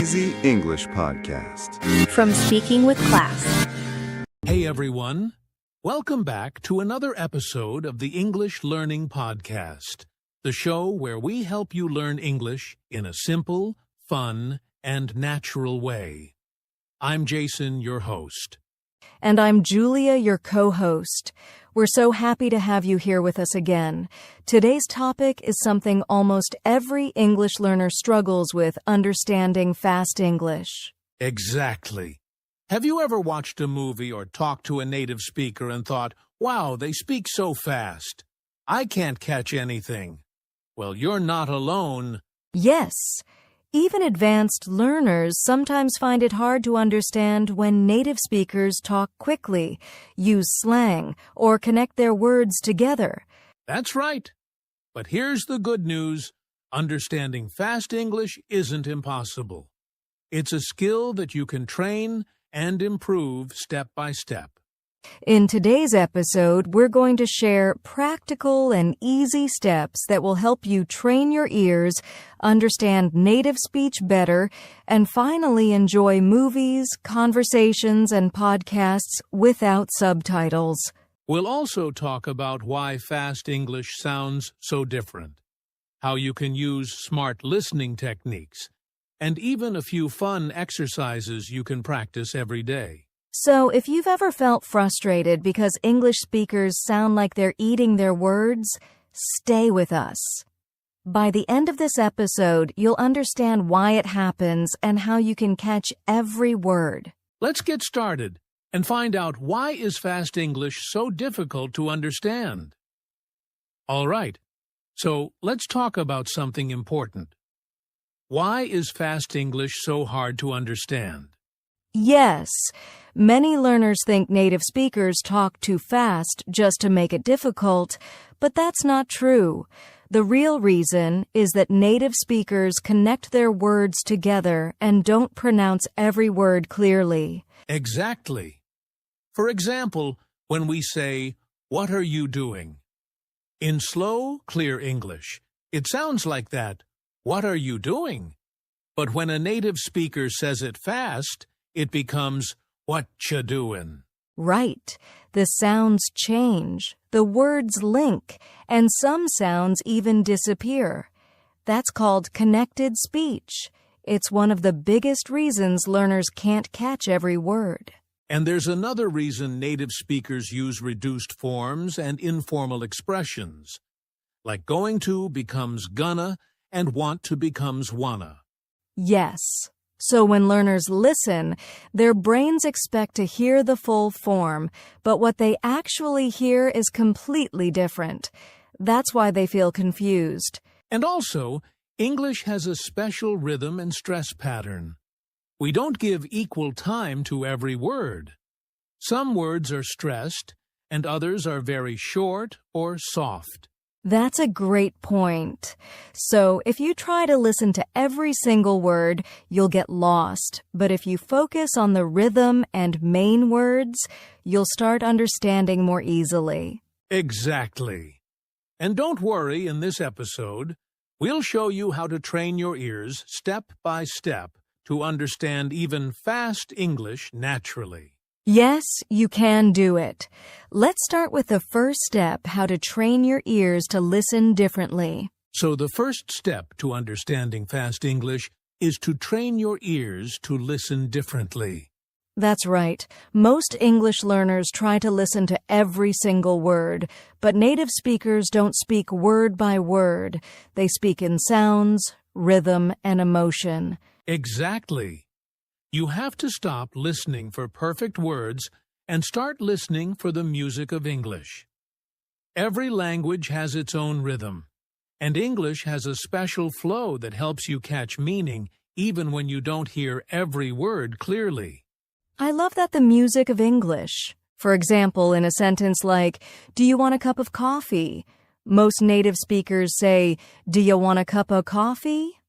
Easy English Podcast. From Speaking with Class. Hey everyone, welcome back to another episode of the English Learning Podcast, the show where we help you learn English in a simple, fun, and natural way. I'm Jason, your host. And I'm Julia, your co-host. We're so happy to have you here with us again. Today's topic is something almost every English learner struggles with: understanding fast English. Exactly. Have you ever watched a movie or talked to a native speaker and thought, wow, they speak so fast. I can't catch anything. Well, you're not alone. Yes. Even advanced learners sometimes find it hard to understand when native speakers talk quickly, use slang, or connect their words together. That's right. But here's the good news. Understanding fast English isn't impossible. It's a skill that you can train and improve step by step. In today's episode, we're going to share practical and easy steps that will help you train your ears, understand native speech better, and finally enjoy movies, conversations, and podcasts without subtitles. We'll also talk about why fast English sounds so different, how you can use smart listening techniques, and even a few fun exercises you can practice every day. So, if you've ever felt frustrated because English speakers sound like they're eating their words, stay with us. By the end of this episode, you'll understand why it happens and how you can catch every word. Let's get started and find out why is fast English so difficult to understand. All right, so let's talk about something important. Why is fast English so hard to understand? Yes, many learners think native speakers talk too fast just to make it difficult, but that's not true. The real reason is that native speakers connect their words together and don't pronounce every word clearly. Exactly. For example, when we say, "What are you doing?" In slow, clear English, it sounds like that, "What are you doing?" But when a native speaker says it fast, it becomes, "What ya doin'?" Right. The sounds change, the words link, and some sounds even disappear. That's called connected speech. It's one of the biggest reasons learners can't catch every word. And there's another reason native speakers use reduced forms and informal expressions, like going to becomes gonna and want to becomes wanna. Yes. So when learners listen, their brains expect to hear the full form, but what they actually hear is completely different. That's why they feel confused. And also, English has a special rhythm and stress pattern. We don't give equal time to every word. Some words are stressed, and others are very short or soft. That's a great point. So if you try to listen to every single word, you'll get lost. But if you focus on the rhythm and main words, you'll start understanding more easily. Exactly. And don't worry, in this episode, we'll show you how to train your ears step by step to understand even fast English naturally. Yes, you can do it. Let's start with the first step, how to train your ears to listen differently. So the first step to understanding fast English is to train your ears to listen differently. That's right. Most English learners try to listen to every single word, but native speakers don't speak word by word. They speak in sounds, rhythm, and emotion. Exactly. You have to stop listening for perfect words and start listening for the music of English. Every language has its own rhythm, and English has a special flow that helps you catch meaning even when you don't hear every word clearly. I love that the music of English. For example, in a sentence like, "Do you want a cup of coffee?" Most native speakers say, "Do you want a cup of coffee?"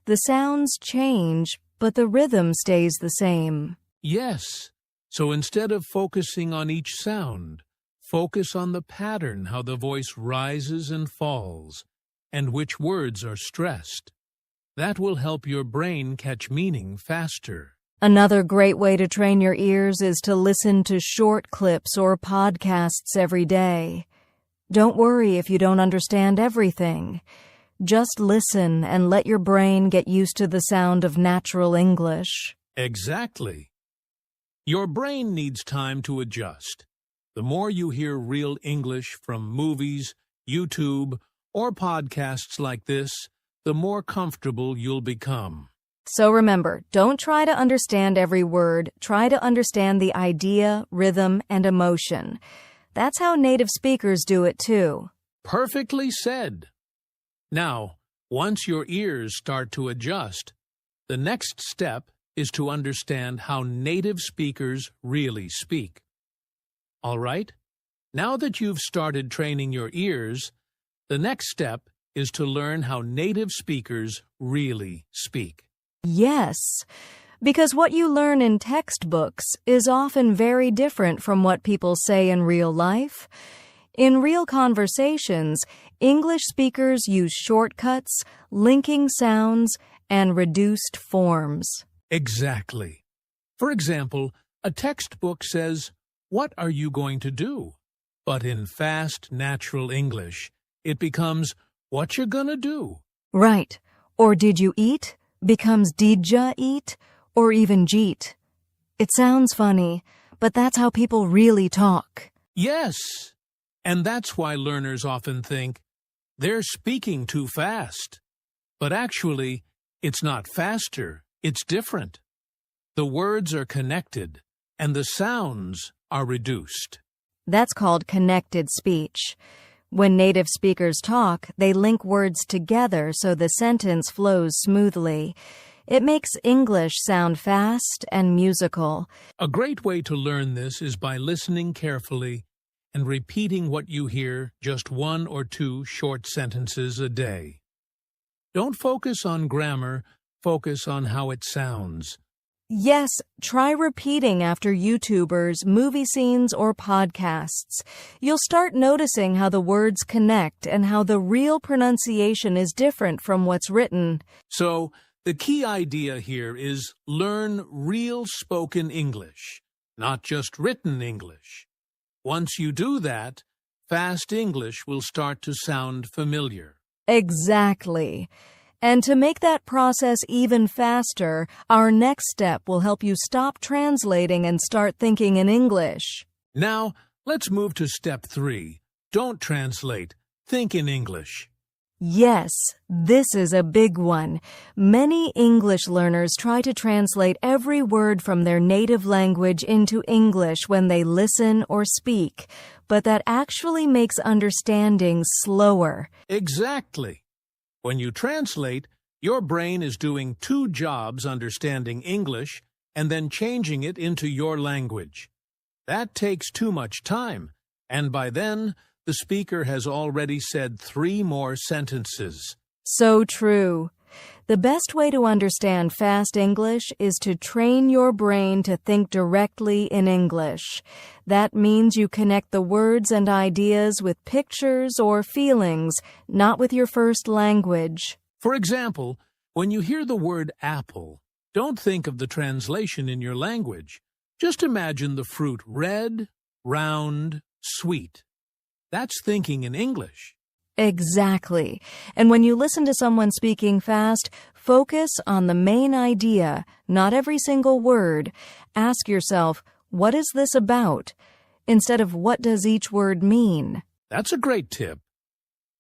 The sounds change, but the rhythm stays the same. Yes. So instead of focusing on each sound, focus on the pattern, how the voice rises and falls, and which words are stressed. That will help your brain catch meaning faster. Another great way to train your ears is to listen to short clips or podcasts every day. Don't worry if you don't understand everything. Just listen and let your brain get used to the sound of natural English. Exactly. Your brain needs time to adjust. The more you hear real English from movies, YouTube, or podcasts like this, the more comfortable you'll become. So remember, don't try to understand every word. Try to understand the idea, rhythm, and emotion. That's how native speakers do it too. Perfectly said. Now, once your ears start to adjust, the next step is to understand how native speakers really speak. All right? Now that you've started training your ears, the next step is to learn how native speakers really speak. Yes, because what you learn in textbooks is often very different from what people say in real life. In real conversations, English speakers use shortcuts, linking sounds, and reduced forms. Exactly. For example, a textbook says, "What are you going to do?" But in fast, natural English, it becomes, "What you gonna do?" Right. Or did you eat becomes didja eat or even jeet. It sounds funny, but that's how people really talk. Yes. And that's why learners often think, they're speaking too fast. But actually, it's not faster, it's different. The words are connected, and the sounds are reduced. That's called connected speech. When native speakers talk, they link words together so the sentence flows smoothly. It makes English sound fast and musical. A great way to learn this is by listening carefully and repeating what you hear, just 1 or 2 short sentences a day. Don't focus on grammar, focus on how it sounds. Yes, try repeating after YouTubers, movie scenes, or podcasts. You'll start noticing how the words connect and how the real pronunciation is different from what's written. So, the key idea here is learn real spoken English, not just written English. Once you do that, fast English will start to sound familiar. Exactly. And to make that process even faster, our next step will help you stop translating and start thinking in English. Now, let's move to step 3. Don't translate. Think in English. Yes, this is a big one. Many English learners try to translate every word from their native language into English when they listen or speak, but that actually makes understanding slower. Exactly. When you translate, your brain is doing 2 jobs understanding English and then changing it into your language. That takes too much time, and by then, the speaker has already said 3 more sentences. So true. The best way to understand fast English is to train your brain to think directly in English. That means you connect the words and ideas with pictures or feelings, not with your first language. For example, when you hear the word apple, don't think of the translation in your language. Just imagine the fruit red, round, sweet. That's thinking in English. Exactly. And when you listen to someone speaking fast, focus on the main idea, not every single word. Ask yourself, what is this about? Instead of what does each word mean? That's a great tip.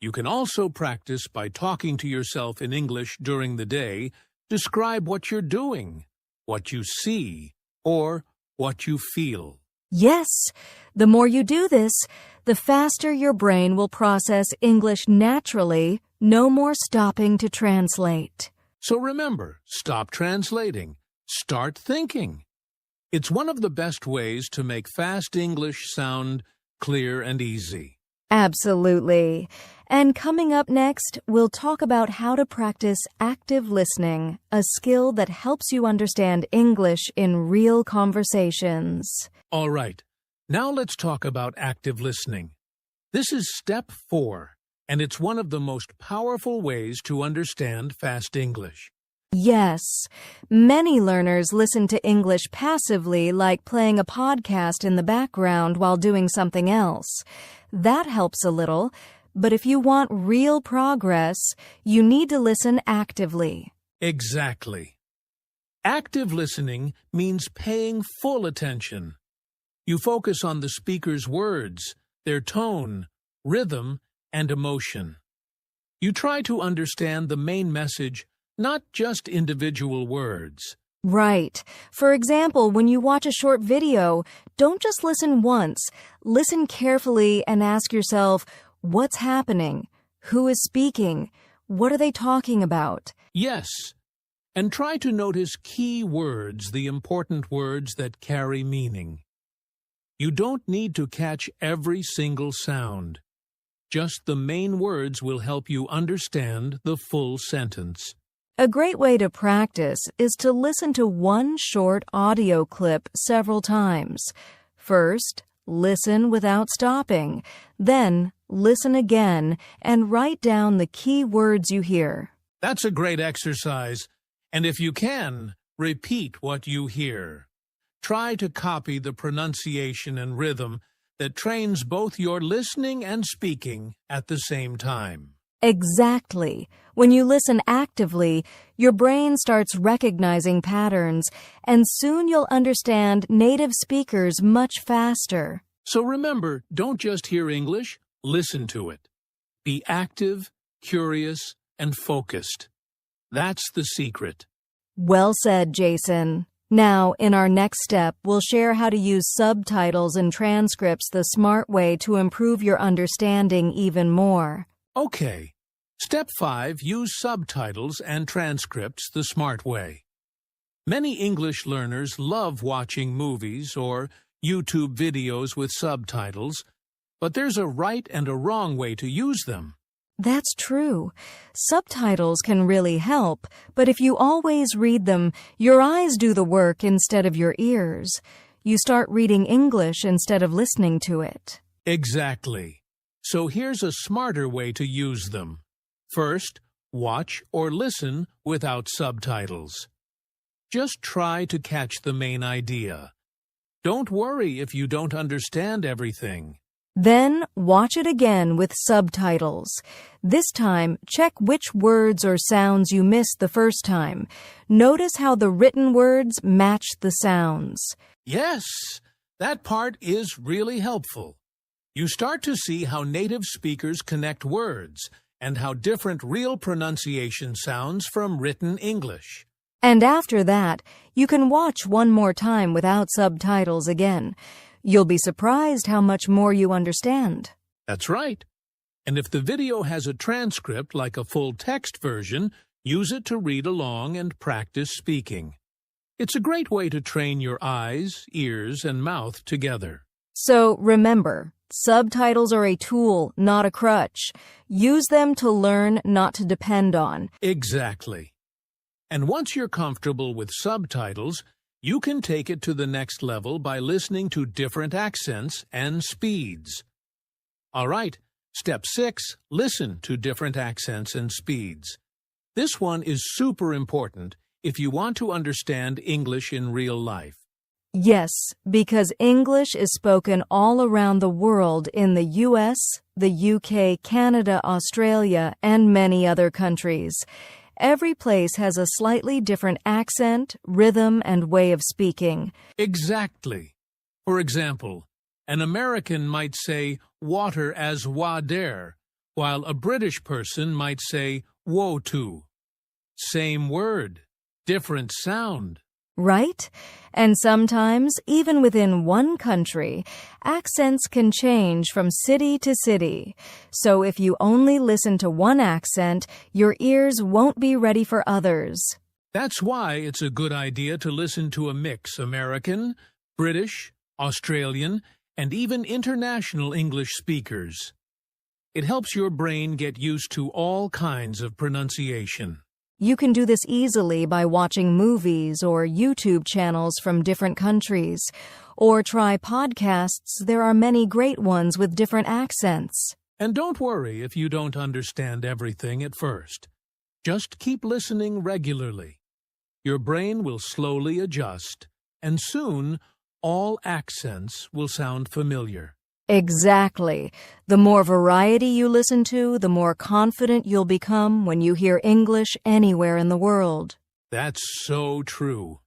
You can also practice by talking to yourself in English during the day. Describe what you're doing, what you see, or what you feel. Yes, the more you do this, the faster your brain will process English naturally, no more stopping to translate. So remember, stop translating. Start thinking. It's one of the best ways to make fast English sound clear and easy. Absolutely. And coming up next, we'll talk about how to practice active listening, a skill that helps you understand English in real conversations. All right, now let's talk about active listening. This is step 4. and it's one of the most powerful ways to understand fast English. Yes, many learners listen to English passively, like playing a podcast in the background while doing something else. That helps a little, but if you want real progress, you need to listen actively. Exactly. Active listening means paying full attention. You focus on the speaker's words, their tone, rhythm, and emotion. You try to understand the main message, not just individual words. Right. For example, when you watch a short video, don't just listen once. Listen carefully and ask yourself, what's happening? Who is speaking? What are they talking about? Yes, and try to notice key words, the important words that carry meaning. You don't need to catch every single sound. Just the main words will help you understand the full sentence. A great way to practice is to listen to one short audio clip several times. First, listen without stopping. Then, listen again and write down the key words you hear. That's a great exercise, and if you can, repeat what you hear. Try to copy the pronunciation and rhythm that trains both your listening and speaking at the same time. Exactly. When you listen actively, your brain starts recognizing patterns, and soon you'll understand native speakers much faster. So remember, don't just hear English, listen to it. Be active, curious, and focused. That's the secret. Well said, Jason. Now, in our next step, we'll share how to use subtitles and transcripts the smart way to improve your understanding even more. Okay. Step 5. Use subtitles and transcripts the smart way. Many English learners love watching movies or YouTube videos with subtitles, but there's a right and a wrong way to use them. That's true. Subtitles can really help, but if you always read them, your eyes do the work instead of your ears. You start reading English instead of listening to it. Exactly. So here's a smarter way to use them. First, watch or listen without subtitles. Just try to catch the main idea. Don't worry if you don't understand everything. Then, watch it again with subtitles. This time, check which words or sounds you missed the first time. Notice how the written words match the sounds. Yes, that part is really helpful. You start to see how native speakers connect words and how different real pronunciation sounds from written English. And after that, you can watch one more time without subtitles again. You'll be surprised how much more you understand. That's right. And if the video has a transcript like a full text version, use it to read along and practice speaking. It's a great way to train your eyes, ears, and mouth together. So remember, subtitles are a tool, not a crutch. Use them to learn, not to depend on. Exactly. And once you're comfortable with subtitles, you can take it to the next level by listening to different accents and speeds. All right, step 6, listen to different accents and speeds. This one is super important if you want to understand English in real life. Yes, because English is spoken all around the world in the US, the UK, Canada, Australia, and many other countries. Every place has a slightly different accent, rhythm, and way of speaking. Exactly. For example, an American might say water as water, while a British person might say woe-to. Same word, different sound. Right? And sometimes, even within one country, accents can change from city to city. So if you only listen to one accent, your ears won't be ready for others. That's why it's a good idea to listen to a mix: American, British, Australian, and even international English speakers. It helps your brain get used to all kinds of pronunciation. You can do this easily by watching movies or YouTube channels from different countries. Or try podcasts. There are many great ones with different accents. And don't worry if you don't understand everything at first. Just keep listening regularly. Your brain will slowly adjust, and soon all accents will sound familiar. Exactly. The more variety you listen to, the more confident you'll become when you hear English anywhere in the world. That's so true.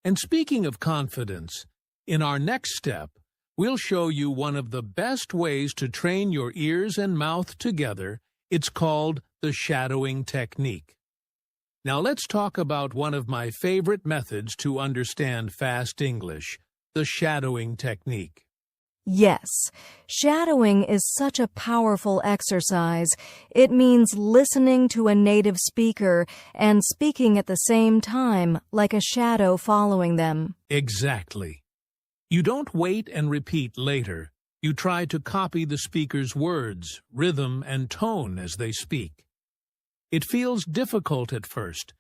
And speaking of confidence, in our next step, we'll show you one of the best ways to train your ears and mouth together. It's called the shadowing technique. Now let's talk about one of my favorite methods to understand fast English, the shadowing technique. Yes, shadowing is such a powerful exercise. It means listening to a native speaker and speaking at the same time, like a shadow following them. Exactly. You don't wait and repeat later. You try to copy the speaker's words, rhythm, and tone as they speak. It feels difficult at first,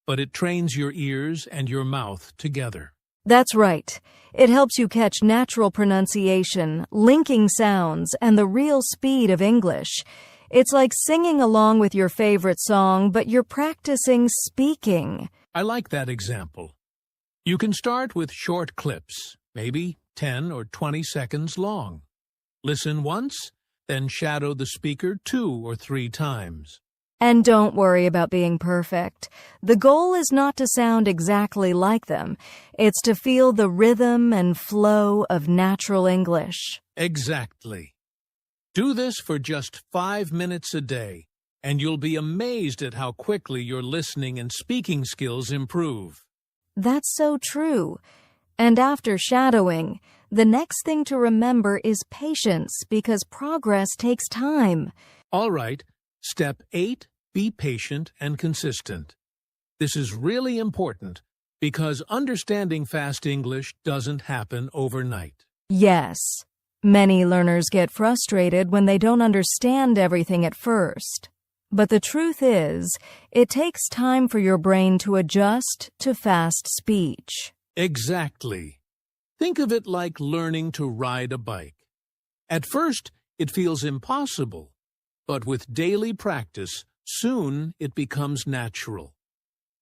but it trains your ears and your mouth together. That's right. It helps you catch natural pronunciation, linking sounds, and the real speed of English. It's like singing along with your favorite song, but you're practicing speaking. I like that example. You can start with short clips, maybe 10 or 20 seconds long. Listen once, then shadow the speaker 2 or 3 times. And don't worry about being perfect. The goal is not to sound exactly like them. It's to feel the rhythm and flow of natural English. Exactly. Do this for just 5 minutes a day, and you'll be amazed at how quickly your listening and speaking skills improve. That's so true. And after shadowing, the next thing to remember is patience, because progress takes time. All right, step 8, be patient and consistent. This is really important because understanding fast English doesn't happen overnight. Yes. Many learners get frustrated when they don't understand everything at first. But the truth is, it takes time for your brain to adjust to fast speech. Exactly. Think of it like learning to ride a bike. At first, it feels impossible, but with daily practice, soon it becomes natural.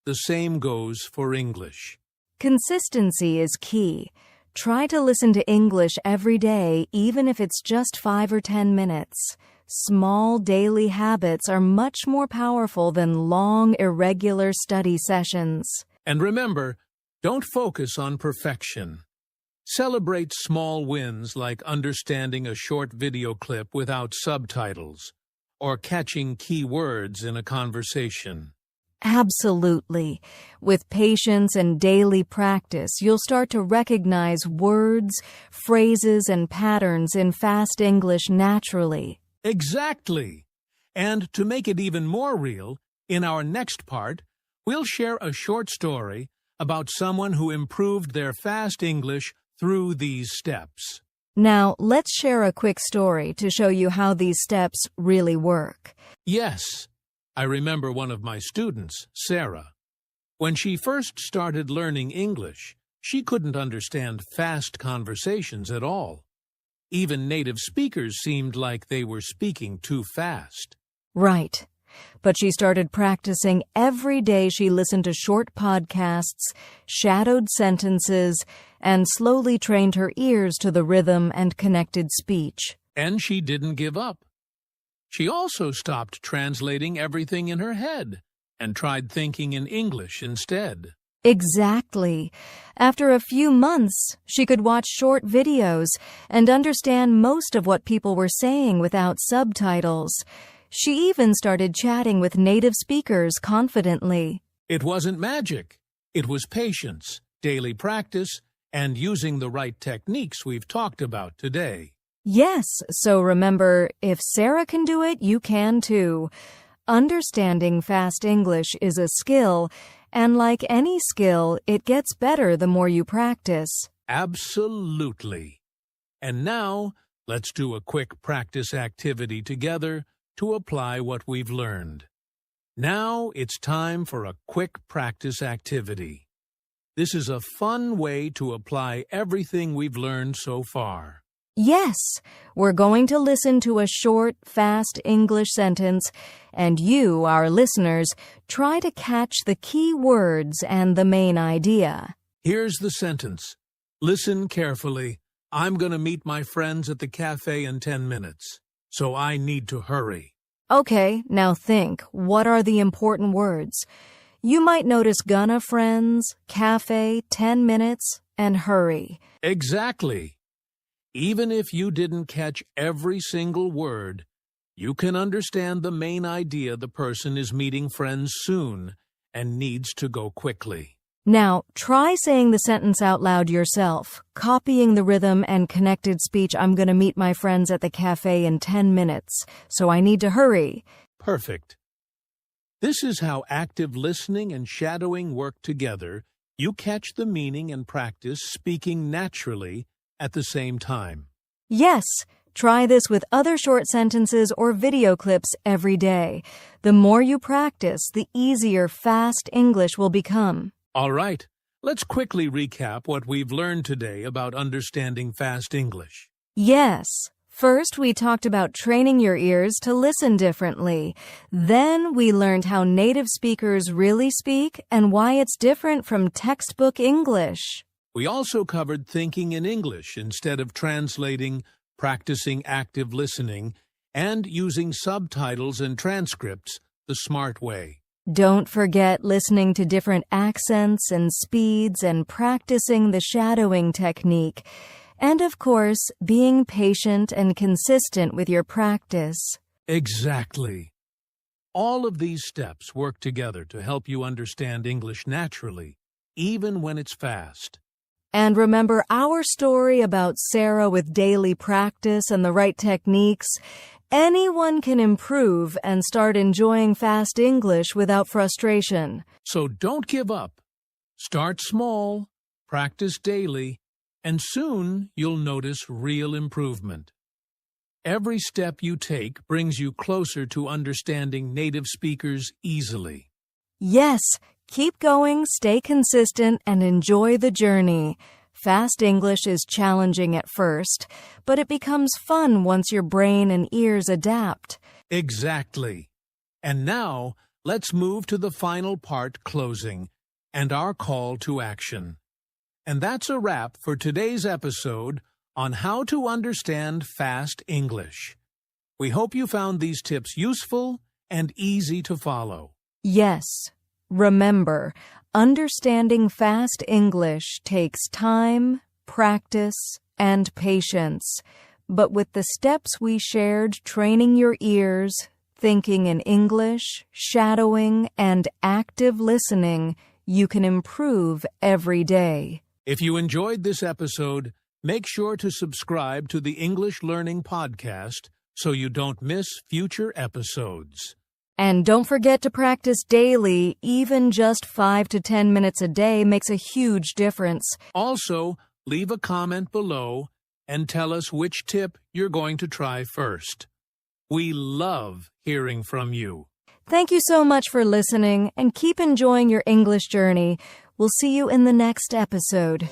The same goes for English. Consistency is key. Try to listen to English every day, even if it's just 5 or 10 minutes. Small daily habits are much more powerful than long, irregular study sessions. And remember, don't focus on perfection. Celebrate small wins like understanding a short video clip without subtitles, or catching key words in a conversation. Absolutely. With patience and daily practice, you'll start to recognize words, phrases, and patterns in fast English naturally. Exactly. And to make it even more real, in our next part, we'll share a short story about someone who improved their fast English through these steps. Now, let's share a quick story to show you how these steps really work. Yes, I remember one of my students, Sarah. When she first started learning English, she couldn't understand fast conversations at all. Even native speakers seemed like they were speaking too fast. Right. But she started practicing every day. She listened to short podcasts, shadowed sentences, and slowly trained her ears to the rhythm and connected speech. And she didn't give up. She also stopped translating everything in her head and tried thinking in English instead. Exactly. After a few months, she could watch short videos and understand most of what people were saying without subtitles. She even started chatting with native speakers confidently. It wasn't magic. It was patience, daily practice, and using the right techniques we've talked about today. Yes, so remember, if Sarah can do it, you can too. Understanding fast English is a skill, and like any skill, it gets better the more you practice. Absolutely. And now, let's do a quick practice activity together to apply what we've learned. Now it's time for a quick practice activity. This is a fun way to apply everything we've learned so far. Yes, we're going to listen to a short, fast English sentence, and you, our listeners, try to catch the key words and the main idea. Here's the sentence. Listen carefully. I'm going to meet my friends at the cafe in 10 minutes, so I need to hurry. Okay, now think, what are the important words? You might notice gonna friends, cafe, 10 minutes, and hurry. Exactly. Even if you didn't catch every single word, you can understand the main idea the person is meeting friends soon and needs to go quickly. Now, try saying the sentence out loud yourself, copying the rhythm and connected speech. I'm going to meet my friends at the cafe in 10 minutes, so I need to hurry. Perfect. This is how active listening and shadowing work together. You catch the meaning and practice speaking naturally at the same time. Yes, try this with other short sentences or video clips every day. The more you practice, the easier fast English will become. All right, let's quickly recap what we've learned today about understanding fast English. Yes. First, we talked about training your ears to listen differently. Then, we learned how native speakers really speak and why it's different from textbook English. We also covered thinking in English instead of translating, practicing active listening, and using subtitles and transcripts the smart way. Don't forget listening to different accents and speeds and practicing the shadowing technique. And of course, being patient and consistent with your practice. Exactly. All of these steps work together to help you understand English naturally, even when it's fast. And remember our story about Sarah with daily practice and the right techniques? Anyone can improve and start enjoying fast English without frustration. So don't give up. Start small, practice daily, and soon you'll notice real improvement. Every step you take brings you closer to understanding native speakers easily. Yes, keep going, stay consistent, and enjoy the journey. Fast English is challenging at first, but it becomes fun once your brain and ears adapt. Exactly. And now, let's move to the final part, closing, and our call to action. And that's a wrap for today's episode on how to understand fast English. We hope you found these tips useful and easy to follow. Yes. Remember, understanding fast English takes time, practice, and patience. But with the steps we shared, training your ears, thinking in English, shadowing, and active listening, you can improve every day. If you enjoyed this episode, make sure to subscribe to the English Learning Podcast so you don't miss future episodes. And don't forget to practice daily. Even just 5 to 10 minutes a day makes a huge difference. Also, leave a comment below and tell us which tip you're going to try first. We love hearing from you. Thank you so much for listening, and keep enjoying your English journey. We'll see you in the next episode.